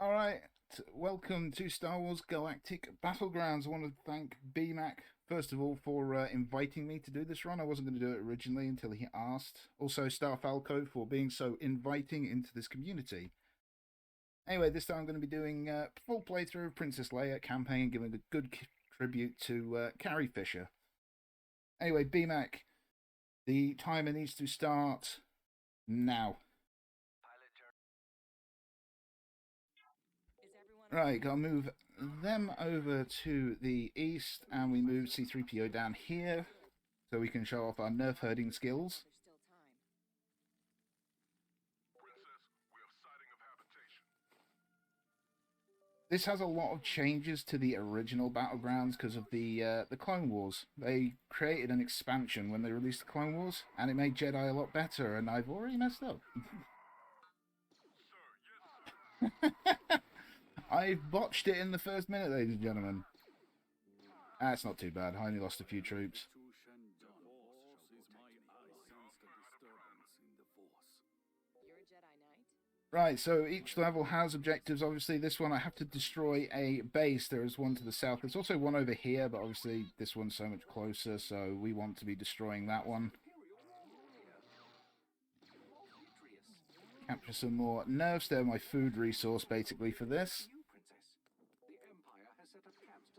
Alright, welcome to Star Wars Galactic Battlegrounds. I want to thank BMAC, first of all, for inviting me to do this run. I wasn't going to do it originally until he asked. Also, Star Falco for being so inviting into this community. Anyway, this time I'm going to be doing full playthrough of Princess Leia campaign, giving a good tribute to Carrie Fisher. Anyway, BMAC, the timer needs to start now. Right, gotta move them over to the east, and we move C-3PO down here, so we can show off our nerf herding skills. This has a lot of changes to the original Battlegrounds because of the Clone Wars. They created an expansion when they released the Clone Wars, and it made Jedi a lot better, and I've already messed up. I botched it in the first minute, ladies and gentlemen. That's not too bad. I only lost a few troops. Right, so each level has objectives. Obviously, this one I have to destroy a base. There is one to the south. There's also one over here, but obviously this one's so much closer, so we want to be destroying that one. Capture some more nerfs. They're my food resource, basically, for this.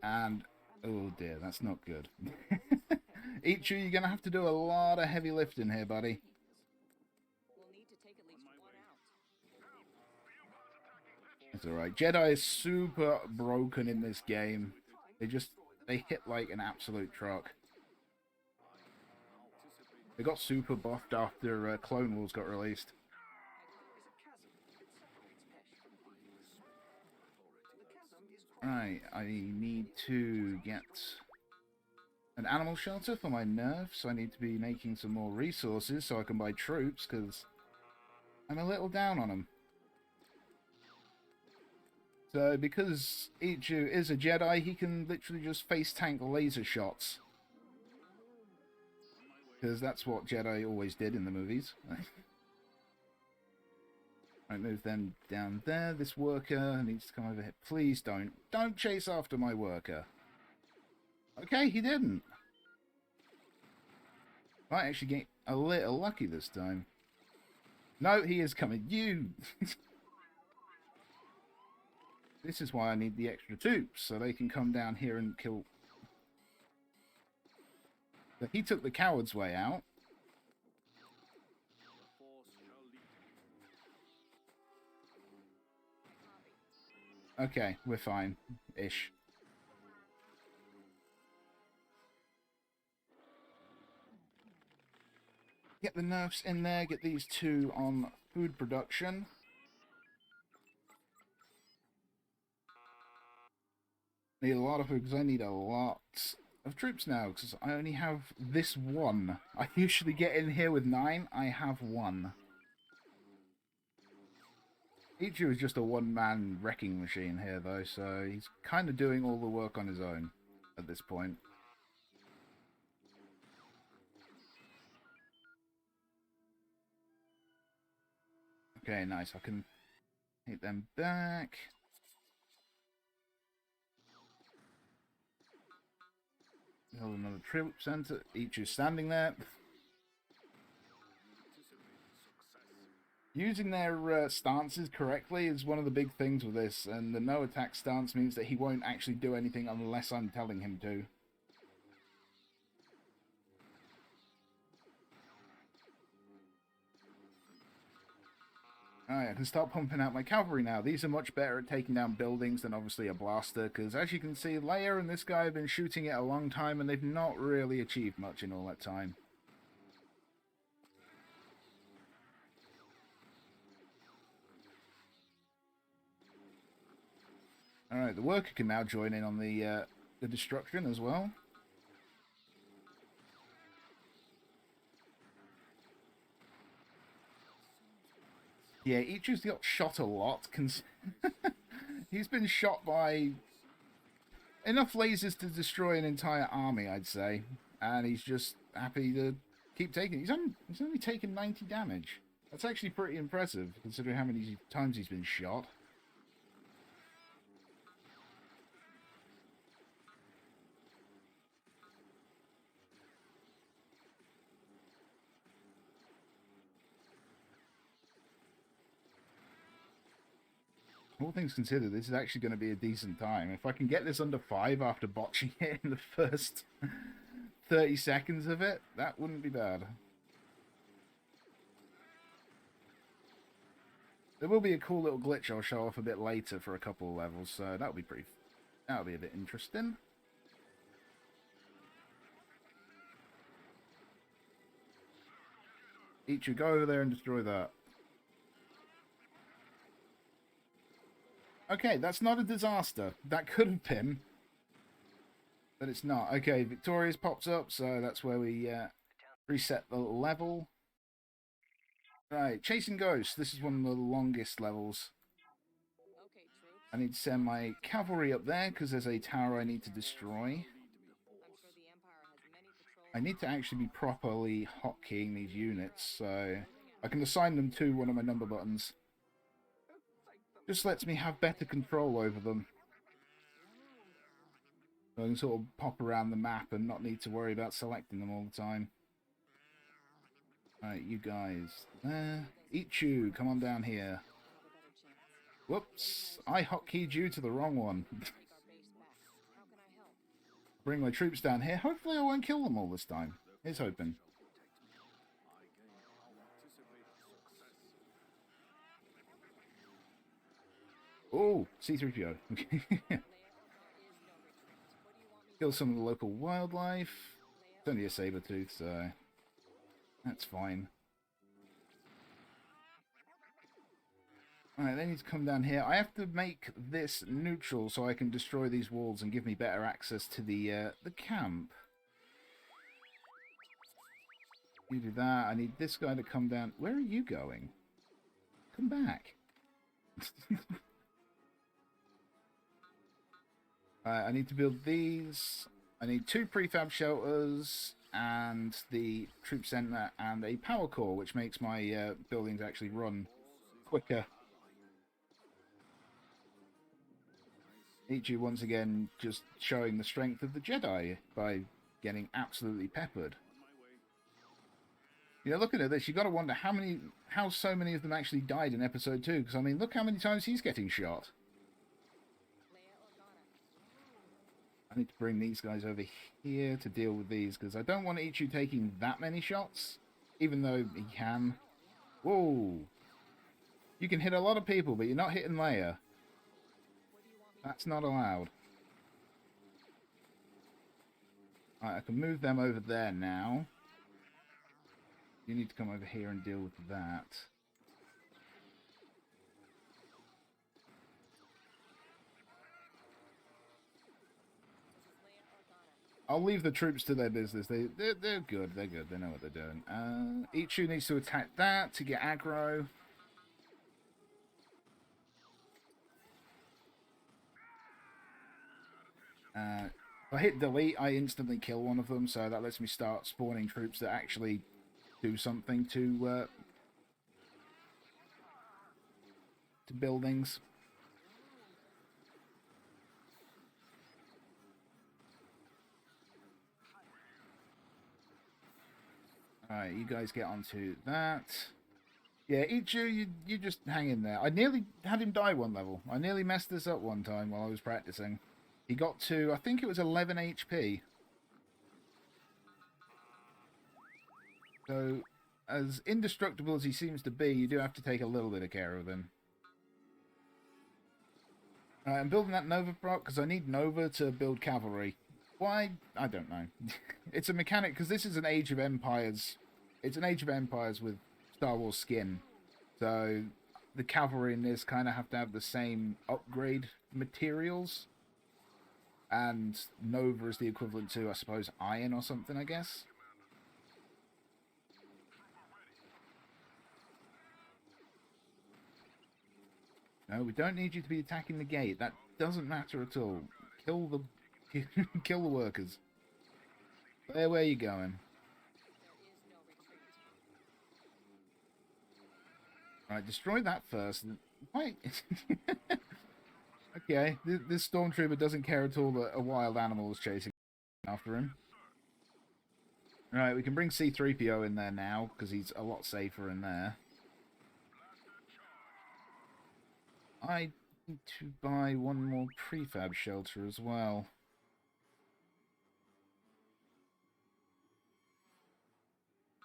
And, oh dear, that's not good. Ichu, you're going to have to do a lot of heavy lifting here, buddy. It's alright. Jedi is super broken in this game. They hit like an absolute truck. They got super buffed after Clone Wars got released. Right, I need to get an animal shelter for my nerfs, so I need to be making some more resources so I can buy troops, because I'm a little down on them. So, because Ichu is a Jedi, he can literally just face tank laser shots. Because that's what Jedi always did in the movies. I move them down there. This worker needs to come over here. Please don't. Don't chase after my worker. Okay, he didn't. Might actually get a little lucky this time. No, he is coming. You! This is why I need the extra troops, so they can come down here and kill. So he took the coward's way out. Okay, we're fine-ish. Get the nerfs in there, get these two on food production. Need a lot of food because I need a lot of troops now, because I only have this one. I usually get in here with 9, I have 1. Ichu is just a one-man wrecking machine here, though, so he's kind of doing all the work on his own at this point. Okay, nice. I can hit them back. Hold another troop center. Ichu's standing there. Using their stances correctly is one of the big things with this, and the no attack stance means that he won't actually do anything unless I'm telling him to. Alright, I can start pumping out my cavalry now. These are much better at taking down buildings than obviously a blaster, because as you can see, Leia and this guy have been shooting it a long time, and they've not really achieved much in all that time. Alright, the worker can now join in on the destruction as well. Yeah, Ichu's got shot a lot. He's been shot by enough lasers to destroy an entire army, I'd say. And he's just happy to keep taking it. He's only taken 90 damage. That's actually pretty impressive, considering how many times he's been shot. all things considered, this is actually going to be a decent time. If I can get this under 5 after botching it in the first 30 seconds of it, that wouldn't be bad. There will be a cool little glitch I'll show off a bit later for a couple of levels, so that'll be a bit interesting. Ichu, go over there and destroy that. Okay, that's not a disaster. That could have been, but it's not. Okay, Victoria's pops up, so that's where we reset the level. Right, Chasing Ghosts. This is one of the longest levels. I need to send my cavalry up there because there's a tower I need to destroy. I need to actually be properly hotkeying these units, so I can assign them to one of my number buttons. Just lets me have better control over them. So I can sort of pop around the map and not need to worry about selecting them all the time. Alright, you guys there. Ichu, come on down here. Whoops, I hotkeyed you to the wrong one. Bring my troops down here. Hopefully I won't kill them all this time. Here's hoping. Oh, C-3PO. Kill some of the local wildlife. It's only a saber-tooth, so that's fine. Alright, they need to come down here. I have to make this neutral so I can destroy these walls and give me better access to the camp. You do that. I need this guy to come down. Where are you going? Come back. I need to build these. I need 2 prefab shelters and the troop center and a power core, which makes my buildings actually run quicker. Ichi once again just showing the strength of the Jedi by getting absolutely peppered. You know, looking at this, you got to wonder how so many of them actually died in episode 2. Because I mean, look how many times he's getting shot. I need to bring these guys over here to deal with these, because I don't want Ichu taking that many shots, even though he can. Whoa! You can hit a lot of people, but you're not hitting Leia. That's not allowed. Alright, I can move them over there now. You need to come over here and deal with that. I'll leave the troops to their business. They're good. They're good. They know what they're doing. Ichu needs to attack that to get aggro. If I hit delete, I instantly kill one of them, so that lets me start spawning troops that actually do something to buildings. Alright, you guys get onto that. Yeah, Ichu, you just hang in there. I nearly had him die one level. I nearly messed this up one time while I was practicing. He got to, I think it was 11 HP. So, as indestructible as he seems to be, you do have to take a little bit of care of him. I'm building that Nova proc because I need Nova to build cavalry. Why? I don't know. It's a mechanic, because this is an Age of Empires. It's an Age of Empires with Star Wars skin. So, the cavalry in this kind of have to have the same upgrade materials. And Nova is the equivalent to, I suppose, iron or something, I guess. No, we don't need you to be attacking the gate. That doesn't matter at all. Kill the kill the workers. Where are you going? Right, destroy that first. Wait. Okay, this stormtrooper doesn't care at all that a wild animal is chasing after him. Right, we can bring C-3PO in there now, because he's a lot safer in there. I Need to buy one more prefab shelter as well.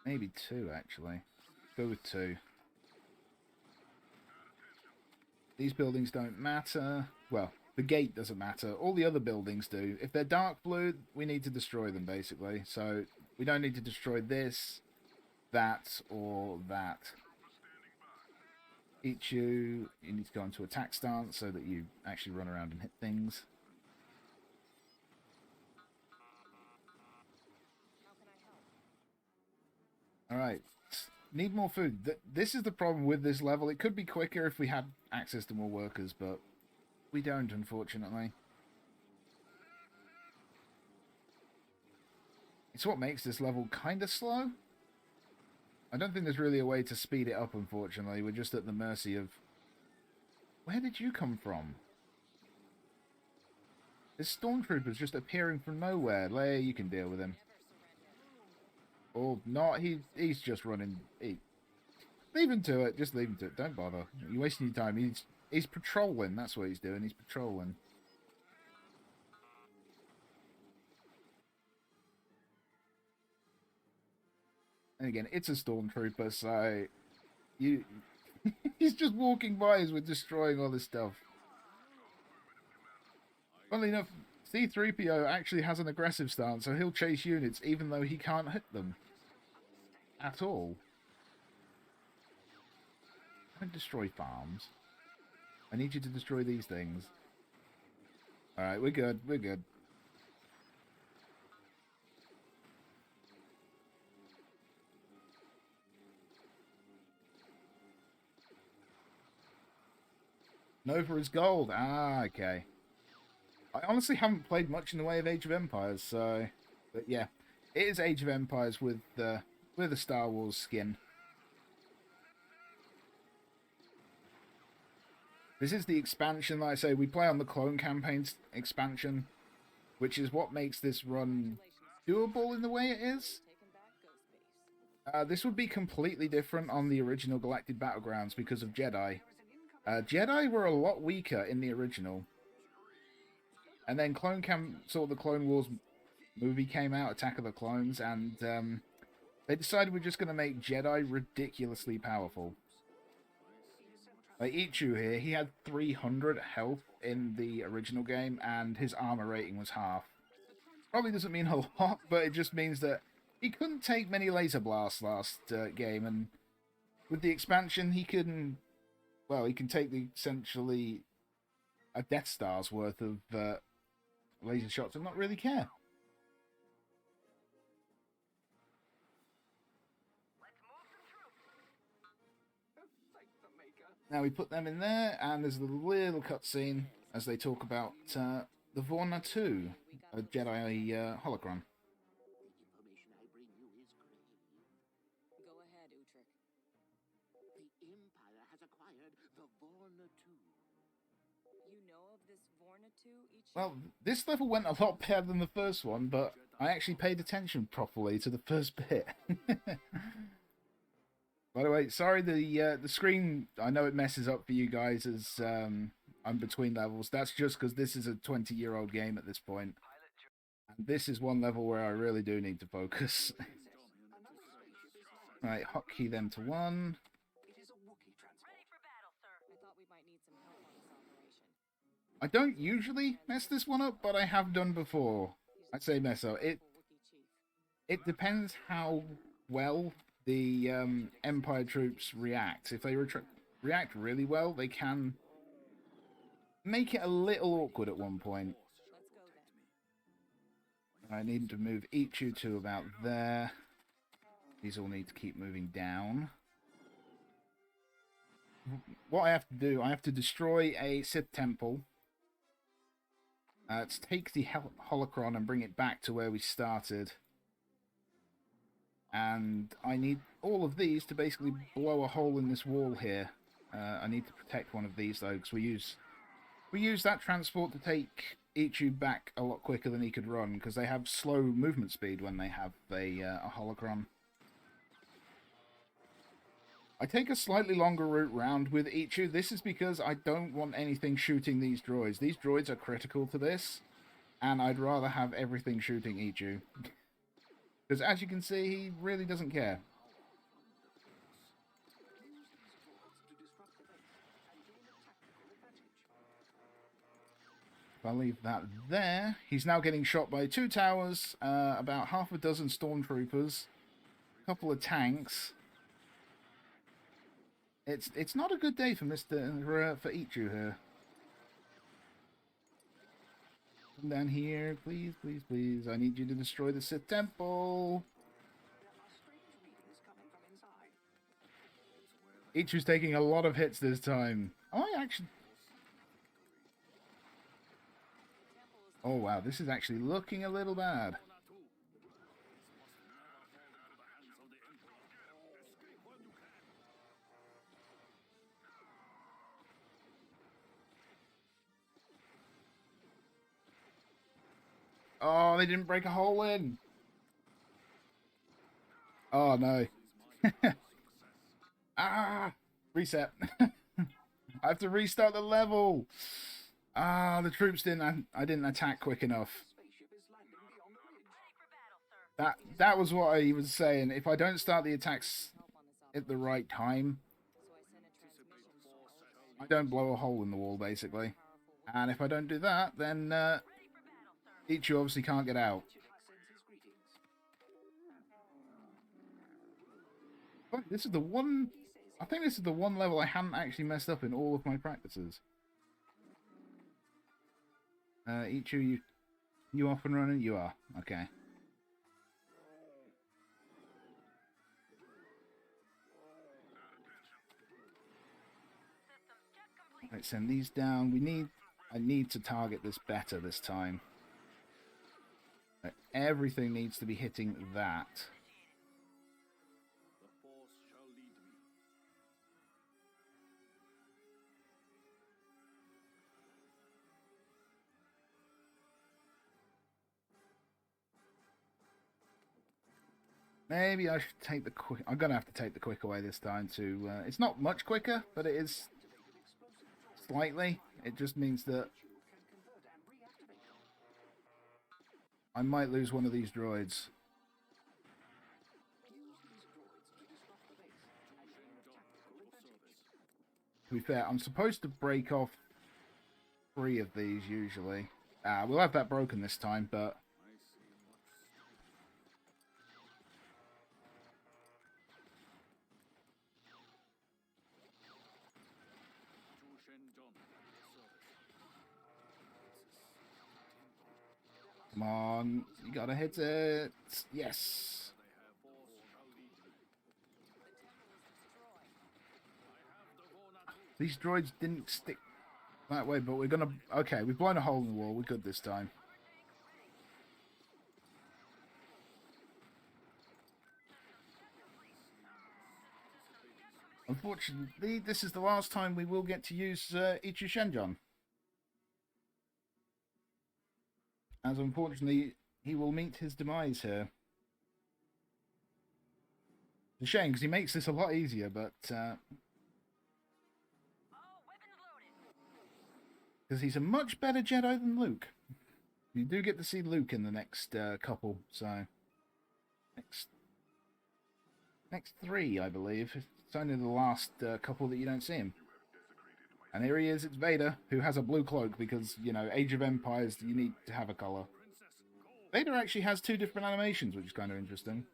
Maybe two, actually. Go with two. These buildings don't matter. Well, the gate doesn't matter. All the other buildings do. If they're dark blue, we need to destroy them, basically. So, we don't need to destroy this, that, or that. Each you need to go into attack stance so that you actually run around and hit things. Alright. Need more food. This is the problem with this level. It could be quicker if we had access to more workers, but we don't, unfortunately. It's what makes this level kind of slow. I don't think there's really a way to speed it up, unfortunately. We're just at the mercy of... Where did you come from? This stormtrooper's just appearing from nowhere. Leia, you can deal with him. Or not, he's just running... Leave him to it, just leave him to it. Don't bother. You're wasting your time. He's patrolling, that's what he's doing. He's patrolling. And again, it's a stormtrooper, so he's just walking by as we're destroying all this stuff. Funnily enough, C-3PO actually has an aggressive stance, so he'll chase units even though he can't hit them. At all. Don't destroy farms. I need you to destroy these things. Alright, we're good, we're good. Nova is gold. Ah, okay. I honestly haven't played much in the way of Age of Empires, so... But yeah, it is Age of Empires with a Star Wars skin. This is the expansion, like I say, we play on the Clone Campaigns expansion, which is what makes this run doable in the way it is. This would be completely different on the original Galactic Battlegrounds because of Jedi. Jedi were a lot weaker in the original. And then the Clone Wars movie came out, Attack of the Clones, and they decided we're just going to make Jedi ridiculously powerful. Like Ichu here, he had 300 health in the original game, and his armor rating was half. Probably doesn't mean a lot, but it just means that he couldn't take many laser blasts last game, and with the expansion, he can take essentially a Death Star's worth of laser shots and not really care. Now we put them in there, and there's a little cutscene as they talk about the Vorna 2, a Jedi holocron. Well, this level went a lot better than the first one, but I actually paid attention properly to the first bit. By the way, sorry, the screen, I know it messes up for you guys as I'm between levels. That's just because this is a 20-year-old game at this point. And this is one level where I really do need to focus. Right, hotkey them to 1. I don't usually mess this one up, but I have done before. I say mess up. It depends how well the Empire troops react. If they react really well, they can make it a little awkward at one point. I need to move each you to about there. These all need to keep moving down. What I have to do, I have to destroy a Sith temple. To take the holocron and bring it back to where we started. And I need all of these to basically blow a hole in this wall here. I need to protect one of these though, because we use that transport to take Ichu back a lot quicker than he could run, because they have slow movement speed when they have a holocron. I take a slightly longer route round with Ichu. This is because I don't want anything shooting these droids. These droids are critical to this, and I'd rather have everything shooting Ichu. Because as you can see, he really doesn't care. If I leave that there, he's now getting shot by 2 towers, about half a dozen stormtroopers, a couple of tanks. It's not a good day for for Ichu here. Come down here, please, please, please. I need you to destroy the Sith Temple. Ichu's taking a lot of hits this time. Oh, I actually... Oh, wow, this is actually looking a little bad. Oh, they didn't break a hole in. Oh, no. Ah! Reset. I have to restart the level. Ah, the troops didn't... I didn't attack quick enough. That was what I was saying. If I don't start the attacks at the right time, I don't blow a hole in the wall, basically. And if I don't do that, then Ichu obviously can't get out. But this is the one... I think this is the one level I haven't actually messed up in all of my practices. Ichu, you off and running? You are. Okay. Right, send these down. I need to target this better this time. Right, everything needs to be hitting that. Maybe I should take the quick... I'm going to have to take the quick away this time to... it's not much quicker, but it is slightly. It just means that I might lose one of these droids. To be fair, I'm supposed to break off 3 of these usually. We'll have that broken this time, but... Come on, you gotta hit it. Yes. These droids didn't stick that way, but we're gonna... Okay, we've blown a hole in the wall. We're good this time. Unfortunately, this is the last time we will get to use Ichu Shenjon. As unfortunately, he will meet his demise here. It's a shame, because he makes this a lot easier, but... because he's a much better Jedi than Luke. You do get to see Luke in the next couple, so... Next 3, I believe. It's only the last couple that you don't see him. And here he is, it's Vader, who has a blue cloak because, you know, Age of Empires, you need to have a colour. Vader actually has 2 different animations, which is kind of interesting.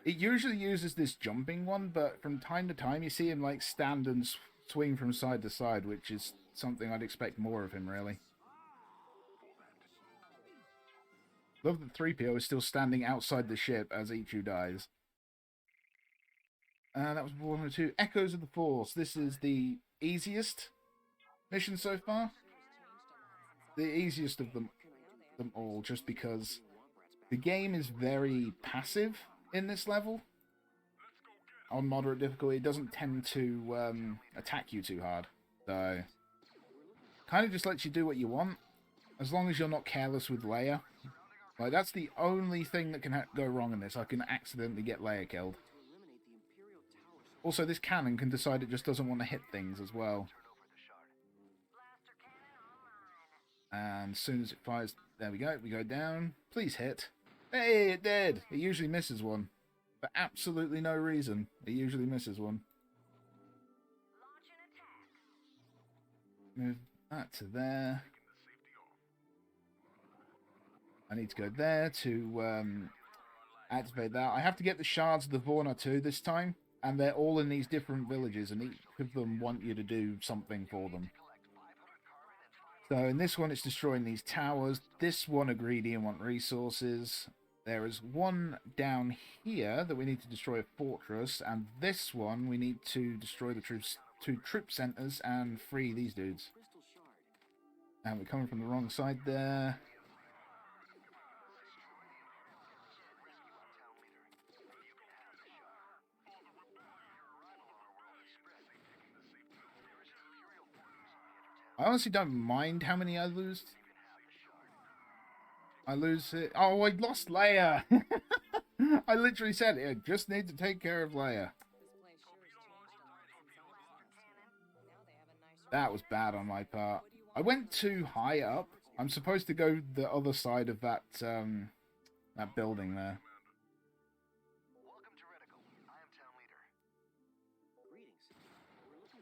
It usually uses this jumping one, but from time to time you see him, like, stand and swing from side to side, which is something I'd expect more of him, really. Love that 3PO is still standing outside the ship as Ichu dies. That was 1 or 2. Echoes of the Force. This is the easiest mission so far. The easiest of them all, just because the game is very passive in this level. On moderate difficulty, it doesn't tend to attack you too hard. So, kind of just lets you do what you want, as long as you're not careless with Leia. Like, that's the only thing that can go wrong in this. I can accidentally get Leia killed. Also, this cannon can decide it just doesn't want to hit things as well. And as soon as it fires, there we go. We go down. Please hit. Hey, it did. It usually misses one. For absolutely no reason. It usually misses one. Move that to there. I need to go there to activate that. I have to get the shards of the Vorna too this time. And they're all in these different villages. And each of them want you to do something for them. So in this one, it's destroying these towers. This one, a greedy and want resources. There is one down here that we need to destroy a fortress. And this one, we need to destroy the two troop centers and free these dudes. And we're coming from the wrong side there. I honestly don't mind how many I lose. I lose it. Oh, I lost Leia. I literally said it. I just need to take care of Leia. That was bad on my part. I went too high up. I'm supposed to go the other side of that that building there.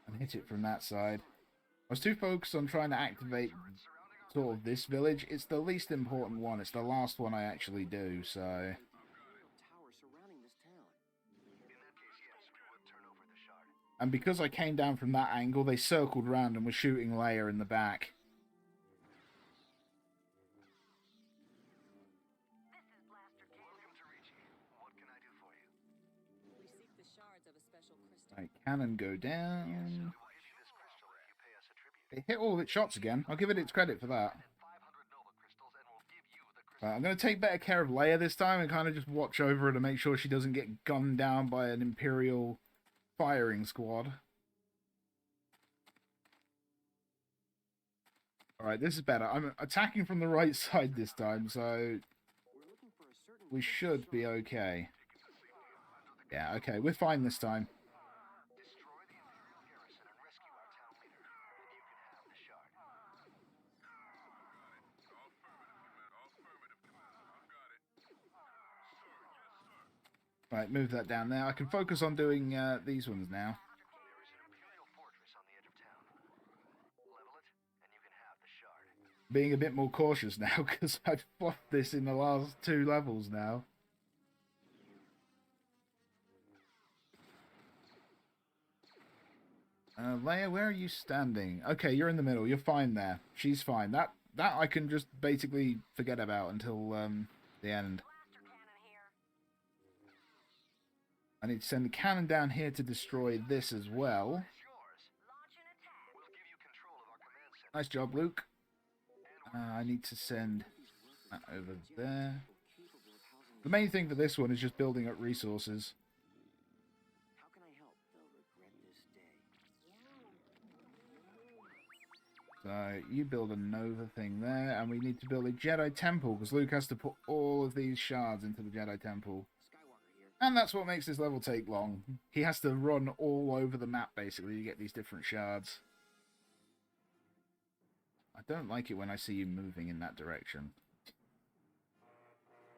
And hit it from that side. I was too focused on trying to activate sort of this village. It's the least important one. It's the last one I actually do, so... And because I came down from that angle, they circled round and were shooting Leia in the back. Right, cannon go down. It hit all of its shots again. I'll give it its credit for that. I'm going to take better care of Leia this time and kind of just watch over her to make sure she doesn't get gunned down by an Imperial firing squad. Alright, this is better. I'm attacking from the right side this time, so we should be okay. Yeah, okay, we're fine this time. Right, move that down there. I can focus on doing these ones now. Being a bit more cautious now, because I've flopped this in the last 2 levels now. Leia, where are you standing? Okay, you're in the middle. You're fine there. She's fine. That I can just basically forget about until the end. I need to send the cannon down here to destroy this as well. Nice job, Luke. I need to send that over there. The main thing for this one is just building up resources. So you build a Nova thing there, and we need to build a Jedi Temple, because Luke has to put all of these shards into the Jedi Temple. And that's what makes this level take long. He has to run all over the map, basically, to get these different shards. I don't like it when I see you moving in that direction.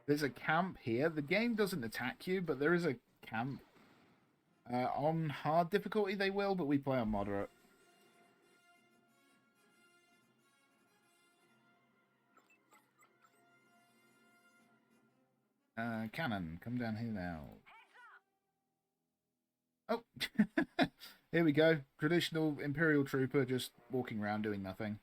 There's a camp here. The game doesn't attack you, but there is a camp. On hard difficulty they will, but we play on moderate. Cannon, come down here now. Oh, here we go. Traditional Imperial Trooper just walking around doing nothing.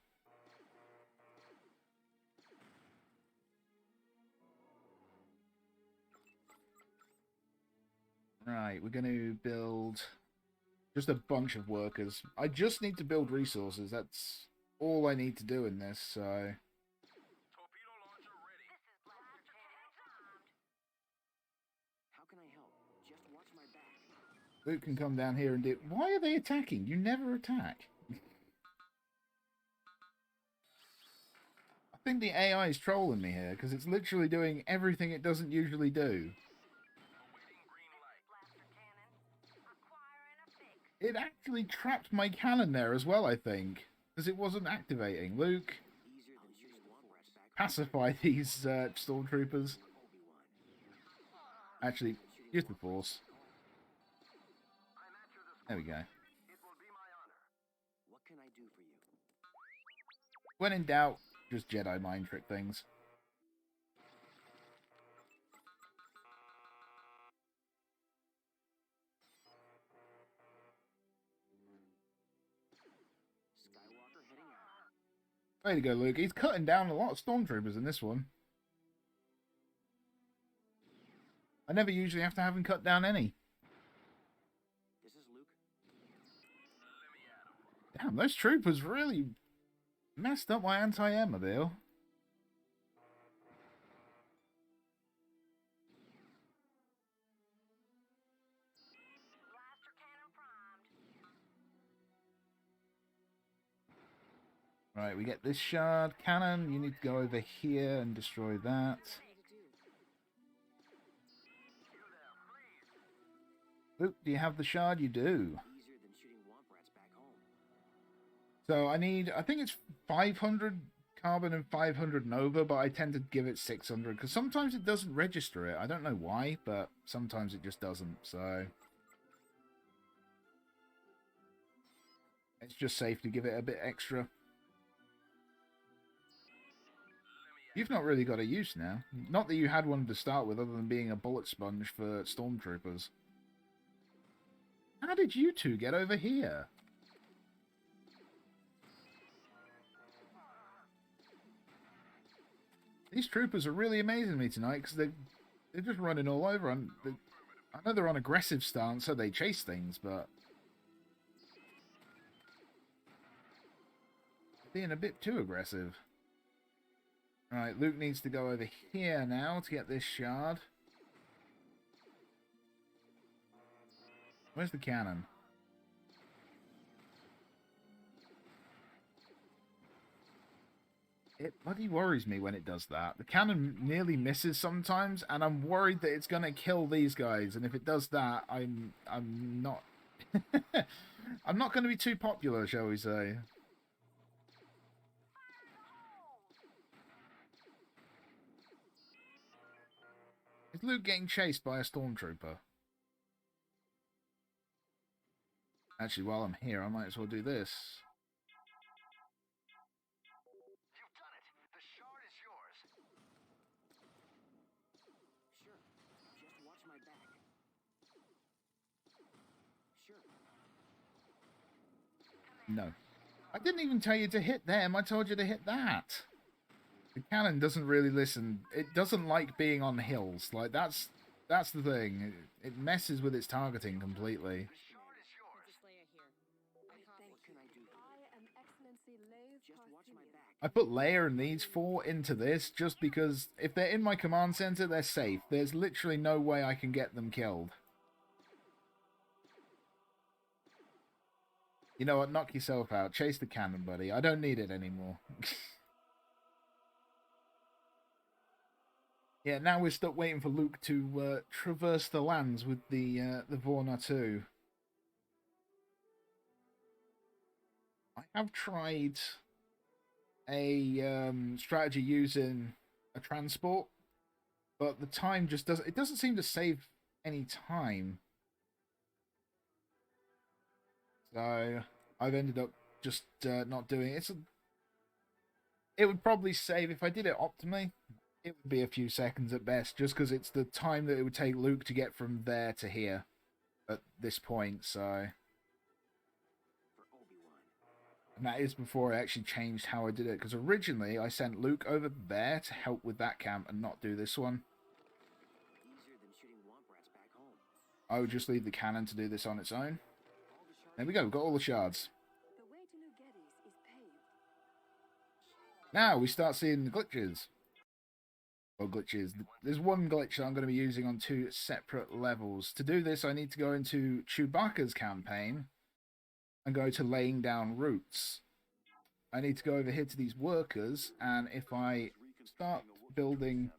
Right, we're going to build just a bunch of workers. I just need to build resources. That's all I need to do in this, so... Luke can come down here and do... Why are they attacking? You never attack. I think the AI is trolling me here, because it's literally doing everything it doesn't usually do. It actually trapped my cannon there as well, I think. Because it wasn't activating. Luke, pacify these stormtroopers. Actually, use the Force. There we go. When in doubt, just Jedi mind trick things. Way to go, Luke. He's cutting down a lot of stormtroopers in this one. I never usually have to have him cut down any. This is Luke. Damn, those troopers really messed up my anti-air mobile. Right, we get this shard cannon. You need to go over here and destroy that. Luke, do you have the shard? You do. So I think it's 500 carbon and 500 Nova, but I tend to give it 600 because sometimes it doesn't register it. I don't know why, but sometimes it just doesn't. So it's just safe to give it a bit extra. You've not really got a use now. Not that you had one to start with, other than being a bullet sponge for stormtroopers. How did you two get over here? These troopers are really amazing me tonight because they're just running all over. I know they're on aggressive stance, so they chase things, but being a bit too aggressive. Right, Luke needs to go over here now to get this shard. Where's the cannon? It bloody worries me when it does that. The cannon nearly misses sometimes, and I'm worried that it's gonna kill these guys. And if it does that, I'm not I'm not gonna be too popular, shall we say. Is Luke getting chased by a stormtrooper? Actually, while I'm here, I might as well do this. You've done it. The shard is yours. Sure. Just watch my back. Sure. No. I didn't even tell you to hit them. I told you to hit that. The cannon doesn't really listen. It doesn't like being on hills. Like, that's the thing. It messes with its targeting completely. I put Leia and these four into this just because if they're in my command center, they're safe. There's literally no way I can get them killed. You know what? Knock yourself out. Chase the cannon, buddy. I don't need it anymore. Yeah, now we're stuck waiting for Luke to traverse the lands with the Vorna 2. I have tried a strategy using a transport, but the time just doesn't seem to save any time. So I've ended up just not doing it. It would probably save if I did it optimally. It would be a few seconds at best, just because it's the time that it would take Luke to get from there to here at this point, so... And that is before I actually changed how I did it, because originally I sent Luke over there to help with that camp and not do this one. I would just leave the cannon to do this on its own. There we go, we've got all the shards. Now we start seeing the glitches. Well, glitches. There's one glitch that I'm going to be using on 2 separate levels. To do this, I need to go into Chewbacca's campaign and go to laying down routes. I need to go over here to these workers, and if I start building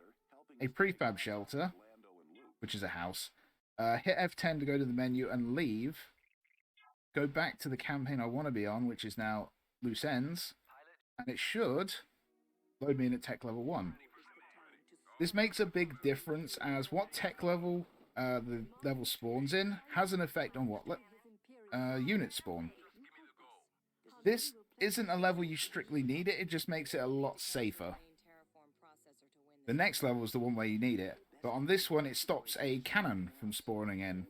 a prefab shelter, which is a house, hit F10 to go to the menu and leave, go back to the campaign I want to be on, which is now Loose Ends, and it should load me in at tech level 1. This makes a big difference, as what tech level the level spawns in has an effect on what units spawn. This isn't a level you strictly need it, it just makes it a lot safer. The next level is the one where you need it, but on this one it stops a cannon from spawning in.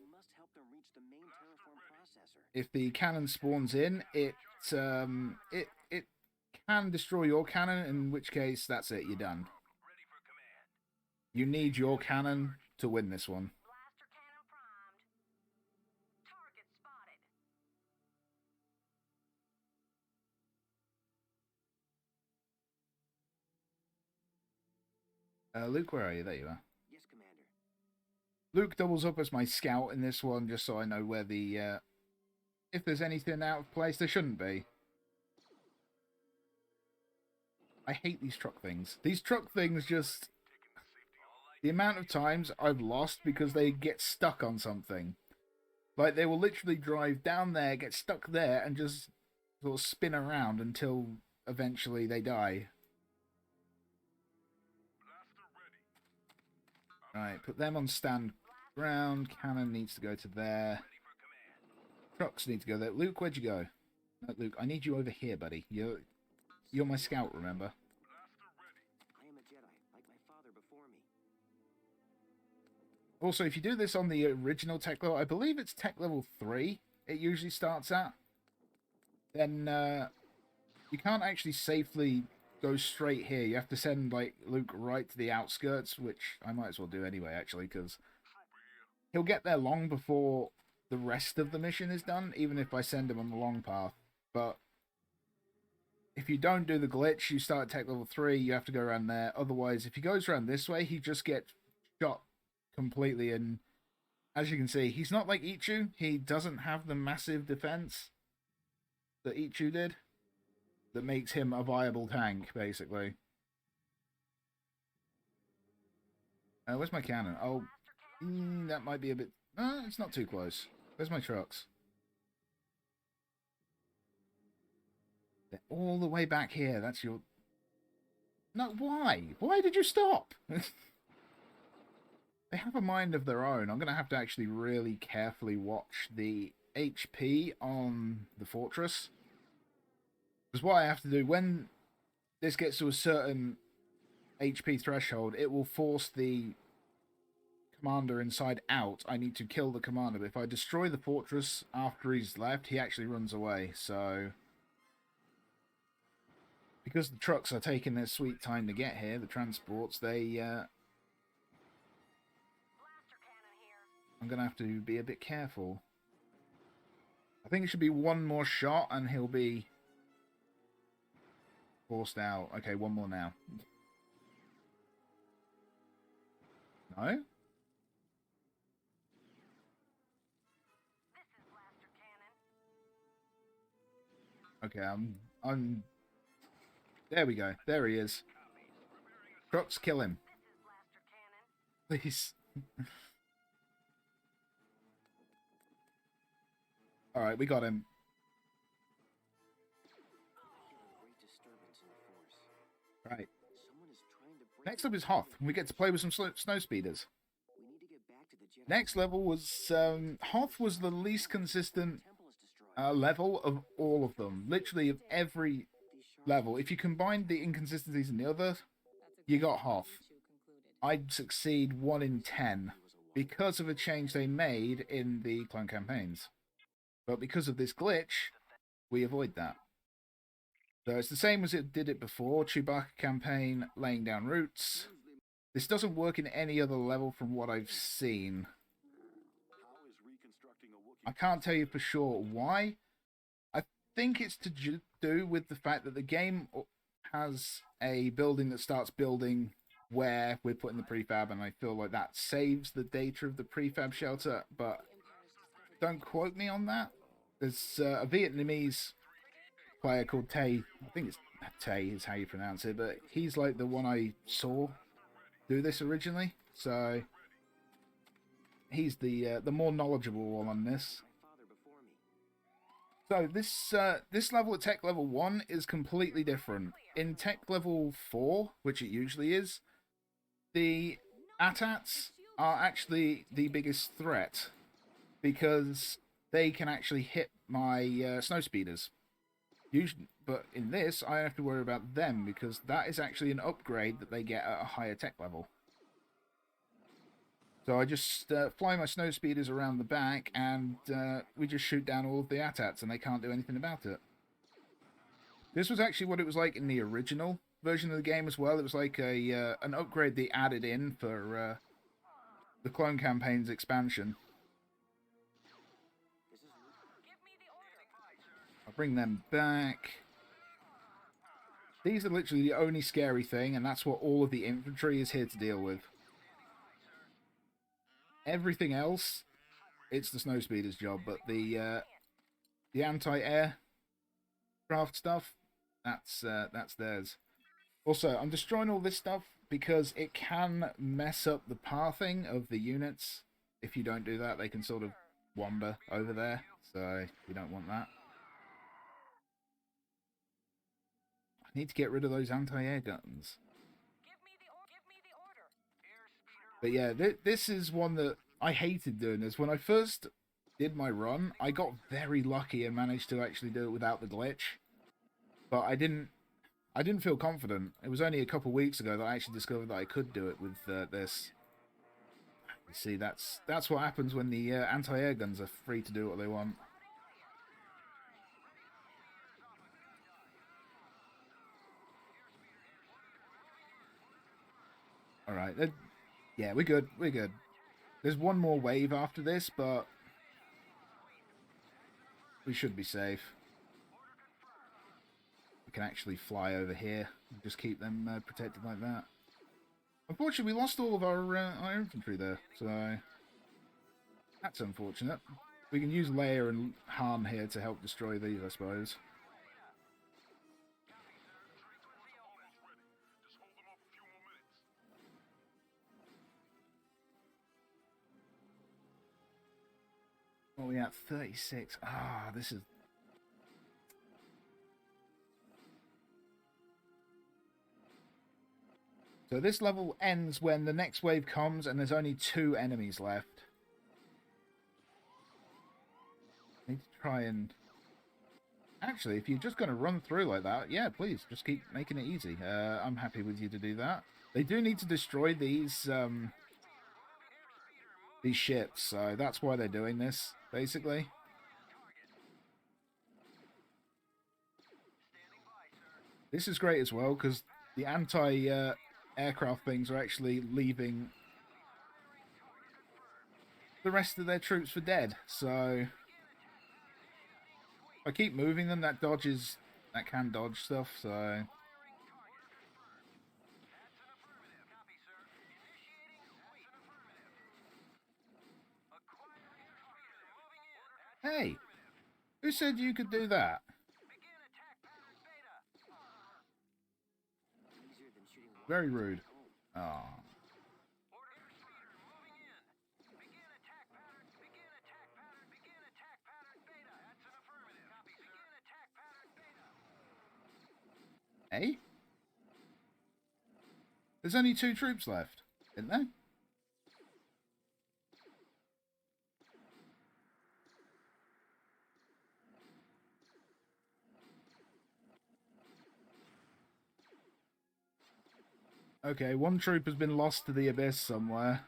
If the cannon spawns in, it can destroy your cannon, in which case that's it, you're done. You need your cannon to win this one. Blaster cannon primed. Target spotted. Luke, where are you? There you are. Yes, Commander. Luke doubles up as my scout in this one, just so I know where the if there's anything out of place. There shouldn't be. I hate these truck things. These truck things just... The amount of times I've lost because they get stuck on something. Like, they will literally drive down there, get stuck there, and just sort of spin around until eventually they die. Right, put them on stand ground. Cannon needs to go to there. Trucks need to go there. Luke, where'd you go? No, Luke, I need you over here, buddy. You're my scout, remember? I am a Jedi, like my father before me. Also, if you do this on the original tech level, I believe it's tech level 3 it usually starts at, then you can't actually safely go straight here. You have to send, like, Luke right to the outskirts, which I might as well do anyway, actually, because he'll get there long before the rest of the mission is done, even if I send him on the long path. But if you don't do the glitch, you start at tech level 3, you have to go around there. Otherwise, if he goes around this way, he just gets shot completely. And as you can see, he's not like Ichu. He doesn't have the massive defense that Ichu did. That makes him a viable tank, basically. Where's my cannon? Oh, that might be a bit... it's not too close. Where's my trucks? They're all the way back here. That's your... No, why? Why did you stop? They have a mind of their own. I'm going to have to actually really carefully watch the HP on the fortress. Because what I have to do, when this gets to a certain HP threshold, it will force the commander inside out. I need to kill the commander. But if I destroy the fortress after he's left, he actually runs away. So, because the trucks are taking their sweet time to get here, the transports, they... I'm going to have to be a bit careful. I think it should be one more shot and he'll be forced out. Okay, one more now. No? Okay, I'm... There we go. There he is. Trucks, kill him. Please. Alright, we got him. Right. Next up is Hoth. We get to play with some snow speeders. Next level was... Hoth was the least consistent level of all of them. Literally of every level. If you combined the inconsistencies in the other, you got Hoth. I'd succeed 1 in 10 because of a change they made in the clone campaigns. But because of this glitch, we avoid that. So it's the same as it did it before. Chewbacca campaign, laying down roots. This doesn't work in any other level from what I've seen. I can't tell you for sure why. I think it's to do with the fact that the game has a building that starts building where we're putting the prefab, and I feel like that saves the data of the prefab shelter, but don't quote me on that. There's a Vietnamese player called Tay. I think it's Tay is how you pronounce it, but he's like the one I saw do this originally. So he's the more knowledgeable one on this. So this level at tech level 1 is completely different. In tech level 4, which it usually is, the AT-ATs are actually the biggest threat because they can actually hit my snow speeders. Usually, but in this, I have to worry about them because that is actually an upgrade that they get at a higher tech level. So I just fly my snow speeders around the back, and we just shoot down all of the AT-ATs, and they can't do anything about it. This was actually what it was like in the original version of the game as well. It was like a an upgrade they added in for the Clone Campaign's expansion. I'll bring them back. These are literally the only scary thing, and that's what all of the infantry is here to deal with. Everything else, it's the snowspeeder's job, but the anti-air craft stuff, that's theirs. Also, I'm destroying all this stuff because it can mess up the pathing of the units. If you don't do that, they can sort of wander over there, so you don't want that. I need to get rid of those anti-air guns. But yeah, this is one that I hated doing this. When I first did my run, I got very lucky and managed to actually do it without the glitch. But I didn't feel confident. It was only a couple weeks ago that I actually discovered that I could do it with this. You see, that's what happens when the anti-air guns are free to do what they want. Alright, yeah, we're good, we're good. There's one more wave after this, but we should be safe. We can actually fly over here and just keep them protected like that. Unfortunately, we lost all of our infantry there, so that's unfortunate. We can use Leia and Han here to help destroy these, I suppose. What are we at? 36. Ah, this is... So this level ends when the next wave comes and there's only 2 enemies left. I need to try and... Actually, if you're just going to run through like that, yeah, please, just keep making it easy. I'm happy with you to do that. They do need to destroy these ships, so that's why they're doing this, basically. This is great as well, because the anti-aircraft things are actually leaving the rest of their troops for dead, so... If I keep moving them, that can dodge stuff, so... Hey! Who said you could do that? Very rude. Oh. Hey? There's only 2 troops left, isn't there? Okay, 1 troop has been lost to the abyss somewhere.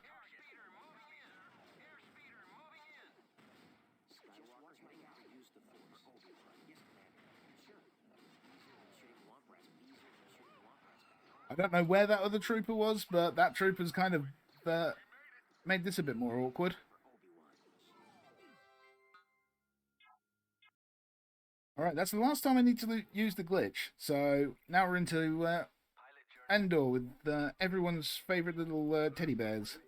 I don't know where that other trooper was, but that trooper's kind of made this a bit more awkward. Alright, that's the last time I need to use the glitch. So now we're into Endor with everyone's favourite little teddy bears.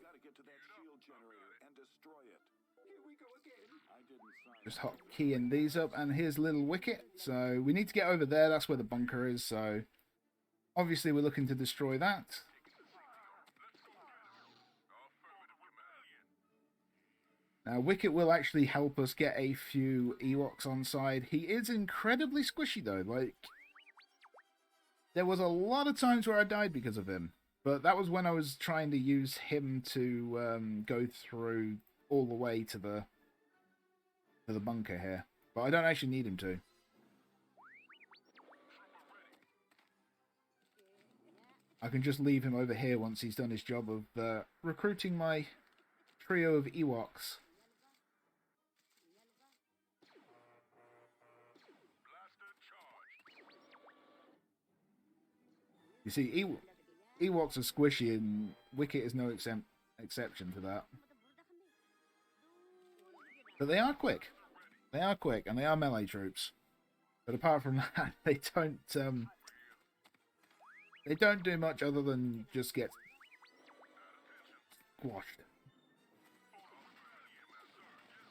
Just hotkeying these up, and here's Little Wicket. So we need to get over there, that's where the bunker is, so obviously we're looking to destroy that. Now, Wicket will actually help us get a few Ewoks on side. He is incredibly squishy, though. Like, there was a lot of times where I died because of him. But that was when I was trying to use him to go through all the way to the bunker here. But I don't actually need him to. I can just leave him over here once he's done his job of recruiting my trio of Ewoks. You see, Ewoks are squishy, and Wicket is no exception to that. But they are quick. They are quick, and they are melee troops. But apart from that, they don't do much other than just get squashed.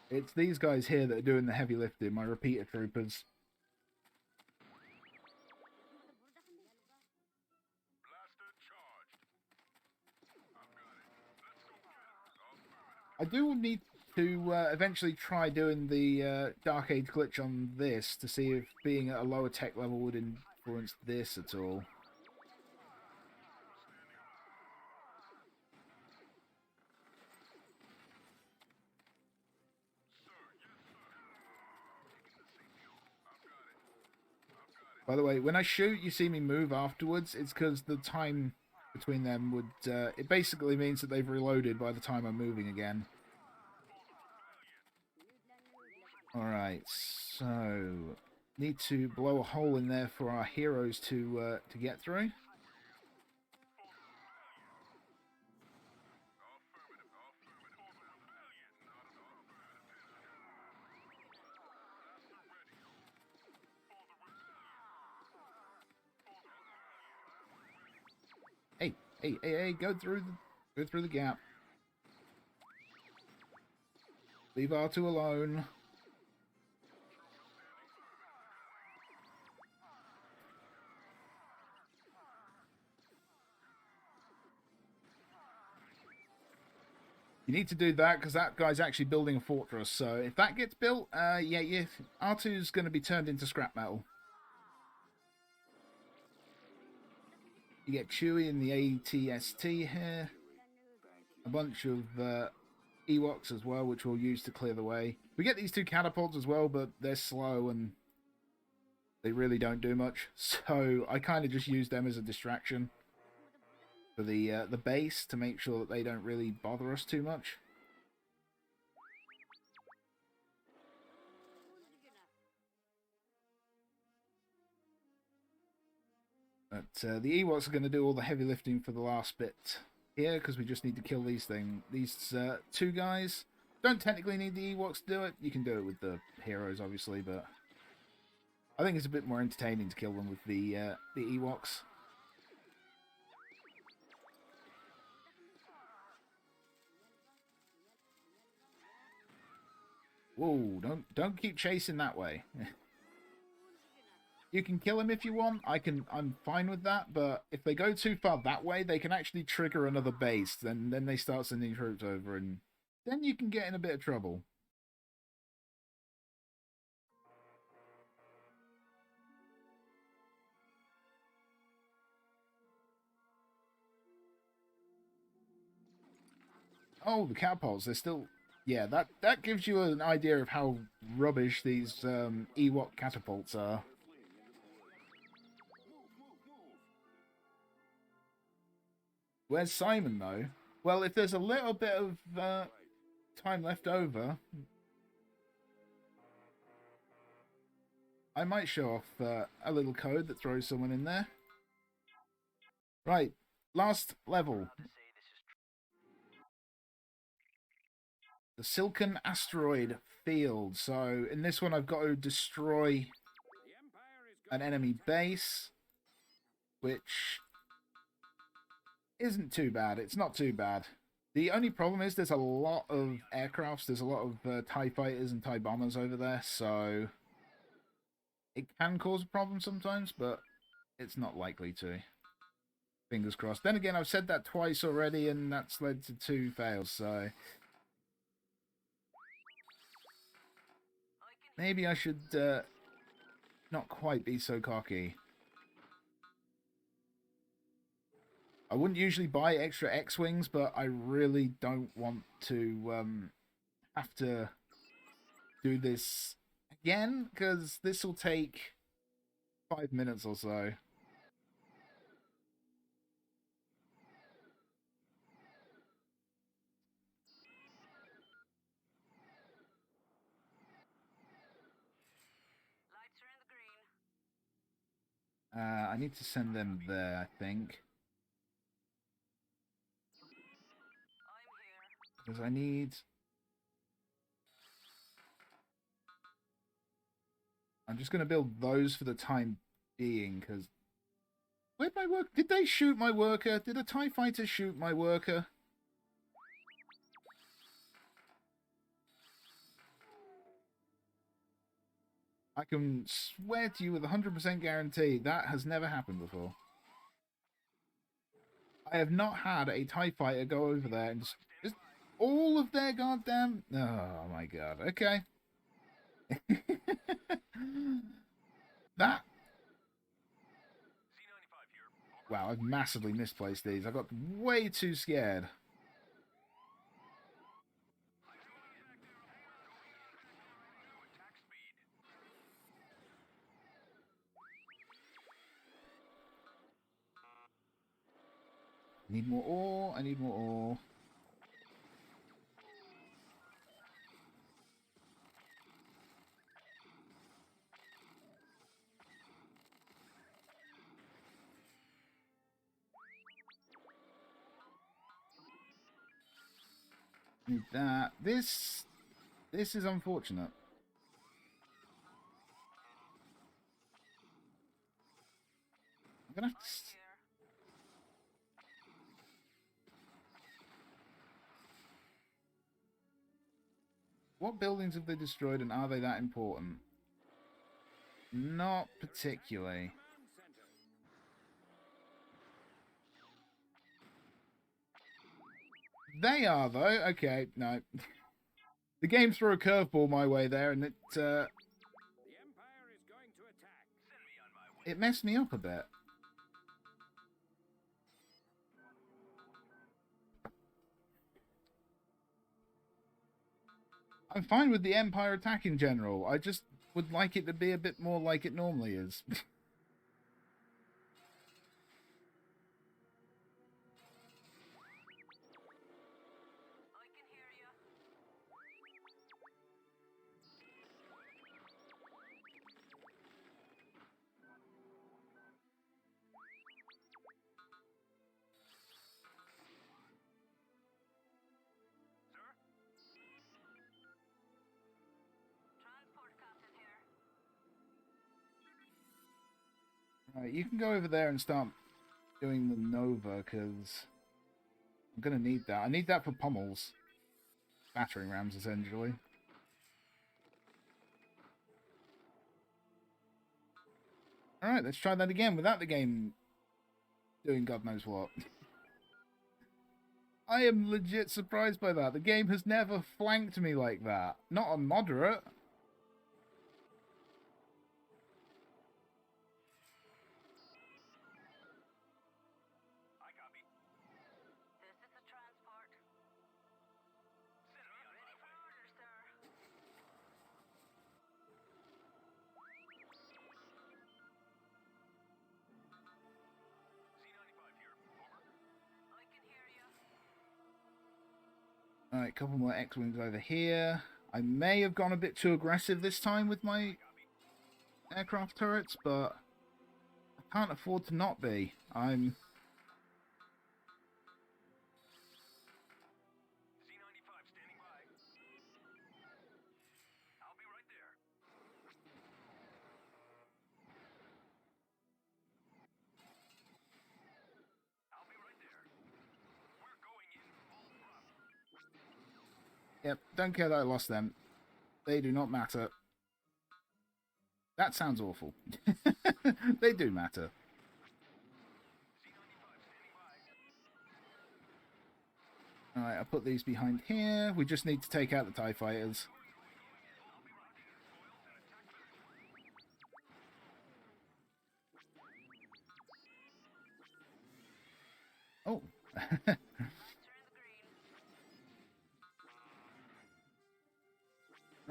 It's these guys here that are doing the heavy lifting, my repeater troopers. I do need to eventually try doing the Dark Age glitch on this to see if being at a lower tech level would influence this at all. By the way, when I shoot, you see me move afterwards. It's because the time between them would... it basically means that they've reloaded by the time I'm moving again. Alright, so... need to blow a hole in there for our heroes to get through. Hey, go through the gap. Leave R2 alone. You need to do that because that guy's actually building a fortress. So if that gets built, yeah, R2's going to be turned into scrap metal. You get Chewie in the ATST here. A bunch of Ewoks as well, which we'll use to clear the way. We get these two catapults as well, but they're slow and they really don't do much. So I kind of just use them as a distraction for the base to make sure that they don't really bother us too much. But the Ewoks are going to do all the heavy lifting for the last bit here, because we just need to kill these two guys. Don't technically need the Ewoks to do it. You can do it with the heroes, obviously, but I think it's a bit more entertaining to kill them with the Ewoks. Whoa! Don't keep chasing that way. You can kill him if you want. I'm fine with that, but if they go too far that way, they can actually trigger another base. Then they start sending troops over, and then you can get in a bit of trouble. Oh, the catapults, they're still... Yeah, that gives you an idea of how rubbish these Ewok catapults are. Where's Simon, though? Well, if there's a little bit of time left over, I might show off a little code that throws someone in there. Right, last level. The Silken Asteroid Field. So, in this one, I've got to destroy an enemy base, which isn't too bad. It's not too bad. The only problem is there's a lot of aircrafts. There's a lot of TIE fighters and TIE bombers over there, so it can cause a problem sometimes, but it's not likely to. Fingers crossed. Then again, I've said that twice already, and that's led to 2 fails, so... Maybe I should not quite be so cocky. I wouldn't usually buy extra X-Wings, but I really don't want to have to do this again, because this will take 5 minutes or so. Lights are in the green. I need to send them there, I think. I'm here. Because I need... I'm just going to build those for the time being, because... Where'd my work... Did they shoot my worker? Did a TIE fighter shoot my worker? I can swear to you with 100% guarantee that has never happened before. I have not had a TIE fighter go over there and just all of their goddamn... Oh my god, okay. That... Wow, I've massively misplaced these. I got way too scared. Need more ore. I need more ore. Need that. This is unfortunate. I'm gonna have to... What buildings have they destroyed, and are they that important? Not particularly. They are, though. Okay, no. The game threw a curveball my way there, and it messed me up a bit. I'm fine with the Empire attack in general. I just would like it to be a bit more like it normally is. I can hear you. Transport captain here. Right, you can go over there and start doing the Nova, because I'm going to need that. I need that for pommels. Battering rams, essentially. Alright, let's try that again without the game doing God knows what. I am legit surprised by that. The game has never flanked me like that. Not on moderate. This is the transport. Ready for orders, sir. I can hear you. Alright, a couple more X-Wings over here. I may have gone a bit too aggressive this time with my aircraft turrets, but I can't afford to not be. I'm... C-95 standing by. I'll be right there. I'll be right there. We're going in full throttle. Yep, don't care that I lost them. They do not matter. That sounds awful. They do matter. Alright, I'll put these behind here. We just need to take out the TIE fighters.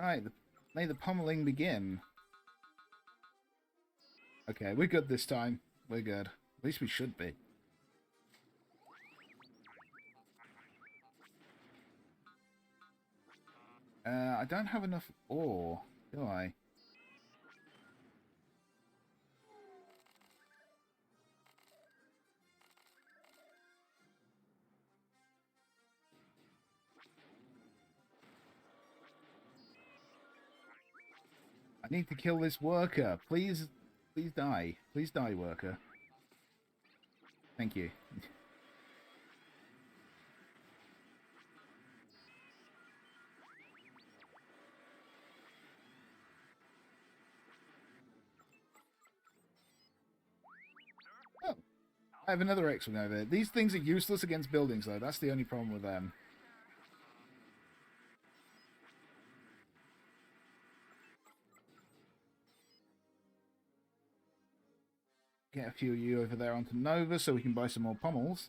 Right, may the pummeling begin. Okay, we're good this time. We're good. At least we should be. I don't have enough ore, do I? I need to kill this worker. Please, please die. Please die, worker. Thank you. Oh, I have another X-Wing over there. These things are useless against buildings, though. That's the only problem with them. Get a few of you over there onto Nova so we can buy some more pommels.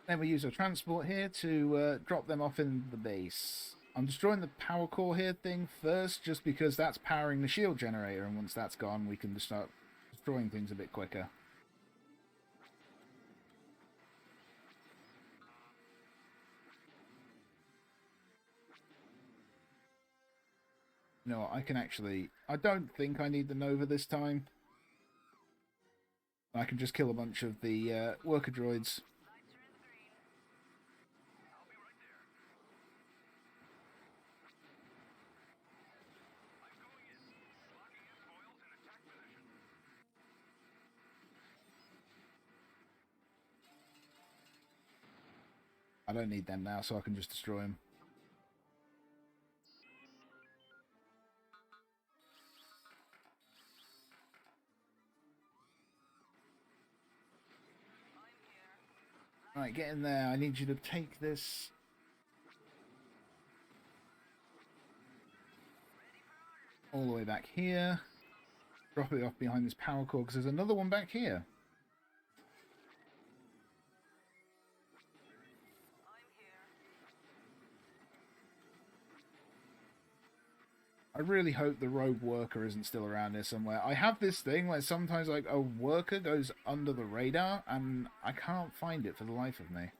Then we use our transport here to drop them off in the base. I'm destroying the power core here thing first, just because that's powering the shield generator, and once that's gone, we can just start destroying things a bit quicker. You know what, I can actually... I don't think I need the Nova this time. I can just kill a bunch of the worker droids. I don't need them now, so I can just destroy them. Right, get in there. I need you to take this. All the way back here. Drop it off behind this power core, because there's another one back here. I really hope the rogue worker isn't still around here somewhere. I have this thing where sometimes like a worker goes under the radar and I can't find it for the life of me.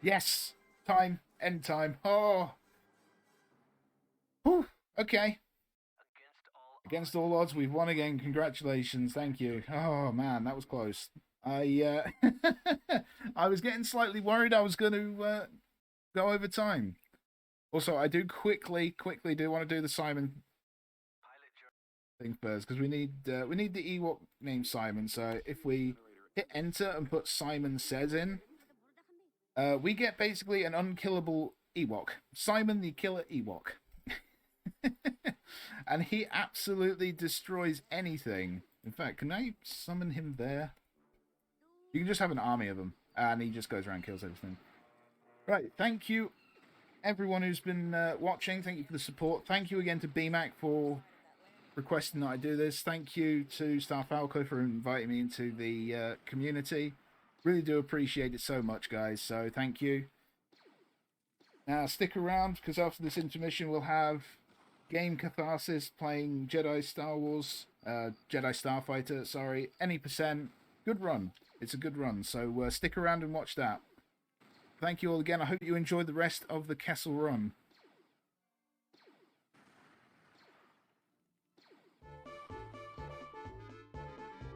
Yes! Time. End time. Oh! Whew. Okay. Against all odds, we've won again. Congratulations. Thank you. Oh, man, that was close. I I was getting slightly worried I was going to go over time. Also, I do quickly do want to do the Simon thing first, because we need the Ewok named Simon. So if we hit enter and put Simon Says in, we get basically an unkillable Ewok. Simon the Killer Ewok. And he absolutely destroys anything. In fact, can I summon him there? You can just have an army of them, and he just goes around and kills everything. Right, thank you everyone who's been watching. Thank you for the support. Thank you again to BMAC for requesting that I do this. Thank you to Star Falco for inviting me into the community. Really do appreciate it so much, guys. So thank you. Now stick around, because after this intermission we'll have Game Catharsis playing Jedi Star Wars, Jedi Starfighter, sorry, any percent. Good run. It's a good run, so stick around and watch that. Thank you all again. I hope you enjoyed the rest of the Kessel run.